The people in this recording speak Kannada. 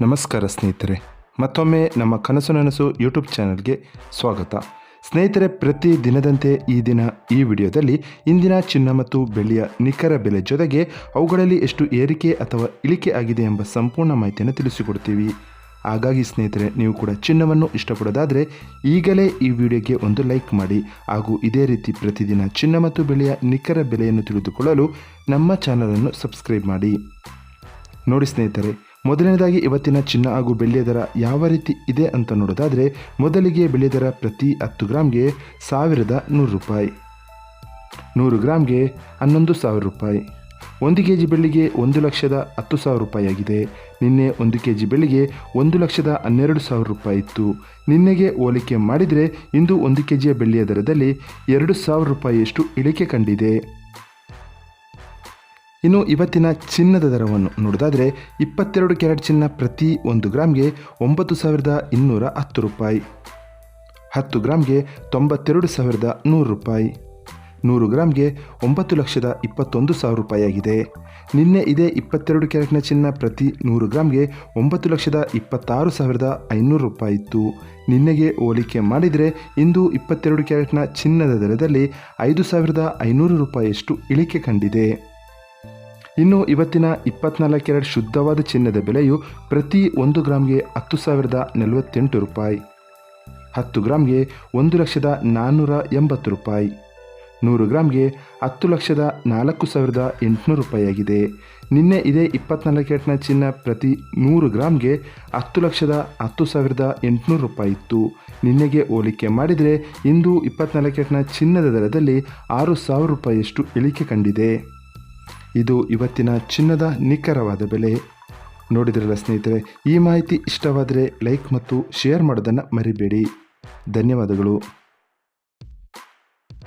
ನಮಸ್ಕಾರ ಸ್ನೇಹಿತರೆ, ಮತ್ತೊಮ್ಮೆ ನಮ್ಮ ಕನಸು ನನಸು ಯೂಟ್ಯೂಬ್ ಚಾನಲ್ಗೆ ಸ್ವಾಗತ. ಸ್ನೇಹಿತರೆ, ಪ್ರತಿ ದಿನದಂತೆ ಈ ದಿನ ಈ ವಿಡಿಯೋದಲ್ಲಿ ಇಂದಿನ ಚಿನ್ನ ಮತ್ತು ಬೆಳ್ಳಿಯ ನಿಖರ ಬೆಲೆ ಜೊತೆಗೆ ಅವುಗಳಲ್ಲಿ ಎಷ್ಟು ಏರಿಕೆ ಅಥವಾ ಇಳಿಕೆ ಆಗಿದೆ ಎಂಬ ಸಂಪೂರ್ಣ ಮಾಹಿತಿಯನ್ನು ತಿಳಿಸಿಕೊಡ್ತೀವಿ. ಹಾಗಾಗಿ ಸ್ನೇಹಿತರೆ, ನೀವು ಕೂಡ ಚಿನ್ನವನ್ನು ಇಷ್ಟಪಡೋದಾದರೆ ಈಗಲೇ ಈ ವಿಡಿಯೋಗೆ ಒಂದು ಲೈಕ್ ಮಾಡಿ ಹಾಗೂ ಇದೇ ರೀತಿ ಪ್ರತಿದಿನ ಚಿನ್ನ ಮತ್ತು ಬೆಳ್ಳಿಯ ನಿಖರ ಬೆಲೆಯನ್ನು ತಿಳಿದುಕೊಳ್ಳಲು ನಮ್ಮ ಚಾನಲನ್ನು ಸಬ್ಸ್ಕ್ರೈಬ್ ಮಾಡಿ. ನೋಡಿ ಸ್ನೇಹಿತರೆ, ಮೊದಲನೇದಾಗಿ ಇವತ್ತಿನ ಚಿನ್ನ ಹಾಗೂ ಬೆಳ್ಳಿಯ ದರ ಯಾವ ರೀತಿ ಇದೆ ಅಂತ ನೋಡೋದಾದರೆ, ಮೊದಲಿಗೆ ಬೆಳ್ಳಿಯ ದರ ಪ್ರತಿ 10 ಗ್ರಾಮ್ಗೆ 1100 ರೂಪಾಯಿ, 100 ಗ್ರಾಮ್ಗೆ 11,000 ರೂಪಾಯಿ. 1 ಕೆಜಿ ಬೆಳ್ಳಿಗೆ 1,10,000 ರೂಪಾಯಿ ಆಗಿದೆ. ನಿನ್ನೆ 1 ಕೆಜಿ ಬೆಳ್ಳಿಗೆ 1,12,000 ರೂಪಾಯಿ ಇತ್ತು. ನಿನ್ನೆಗೆ ಹೋಲಿಕೆ ಮಾಡಿದರೆ ಇಂದು 1 ಕೆಜಿಯ ಬೆಳ್ಳಿಯ ದರದಲ್ಲಿ 2,000 ರೂಪಾಯಿಯಷ್ಟು ಇಳಿಕೆ ಕಂಡಿದೆ. ಇನ್ನು ಇವತ್ತಿನ ಚಿನ್ನದ ದರವನ್ನು ನೋಡೋದಾದರೆ, 22 ಕ್ಯಾರೆಟ್ ಚಿನ್ನ ಪ್ರತಿ 1 ಗ್ರಾಮ್ಗೆ 9,210 ರೂಪಾಯಿ, 10 ಗ್ರಾಮ್ಗೆ 92,100 ರೂಪಾಯಿ, 100 ಗ್ರಾಮ್ಗೆ 9,21,000 ರೂಪಾಯಿ ಆಗಿದೆ. ನಿನ್ನೆ ಇದೇ 22 ಕ್ಯಾರೆಟ್ನ ಚಿನ್ನ ಪ್ರತಿ 100 ಗ್ರಾಮ್ಗೆ 9,26,500 ರೂಪಾಯಿ ಇತ್ತು. ನಿನ್ನೆಗೆ ಹೋಲಿಕೆ ಮಾಡಿದರೆ ಇಂದು 22 ಕ್ಯಾರೆಟ್ನ ಚಿನ್ನದ ದರದಲ್ಲಿ 5,500 ರೂಪಾಯಿಯಷ್ಟು ಇಳಿಕೆ ಕಂಡಿದೆ. ಇನ್ನು ಇವತ್ತಿನ 24 ಕ್ಯಾರೆಟ್ ಶುದ್ಧವಾದ ಚಿನ್ನದ ಬೆಲೆಯು ಪ್ರತಿ 1 ಗ್ರಾಮ್ಗೆ 10,048 ರೂಪಾಯಿ, 10 ಗ್ರಾಮ್ಗೆ 1,480 ರೂಪಾಯಿ, 100 ಗ್ರಾಮ್ಗೆ 10,04,800 ರೂಪಾಯಿ ಆಗಿದೆ. ನಿನ್ನೆ ಇದೇ 24 ಕ್ಯಾರೆಟ್ನ ಚಿನ್ನ ಪ್ರತಿ 100 ಗ್ರಾಮ್ಗೆ 10,10,800 ರೂಪಾಯಿ ಇತ್ತು. ನಿನ್ನೆಗೆ ಹೋಲಿಕೆ ಮಾಡಿದರೆ ಇಂದು 24 ಕ್ಯಾರೆಟ್ನ ಚಿನ್ನದ ದರದಲ್ಲಿ 6,000 ರೂಪಾಯಿಯಷ್ಟು ಇಳಿಕೆ ಕಂಡಿದೆ. ಇದು ಇವತ್ತಿನ ಚಿನ್ನದ ನಿಖರವಾದ ಬೆಲೆ. ನೋಡಿದ್ರಲ್ಲ ಸ್ನೇಹಿತರೆ, ಈ ಮಾಹಿತಿ ಇಷ್ಟವಾದರೆ ಲೈಕ್ ಮತ್ತು ಶೇರ್ ಮಾಡೋದನ್ನು ಮರಿಬೇಡಿ. ಧನ್ಯವಾದಗಳು.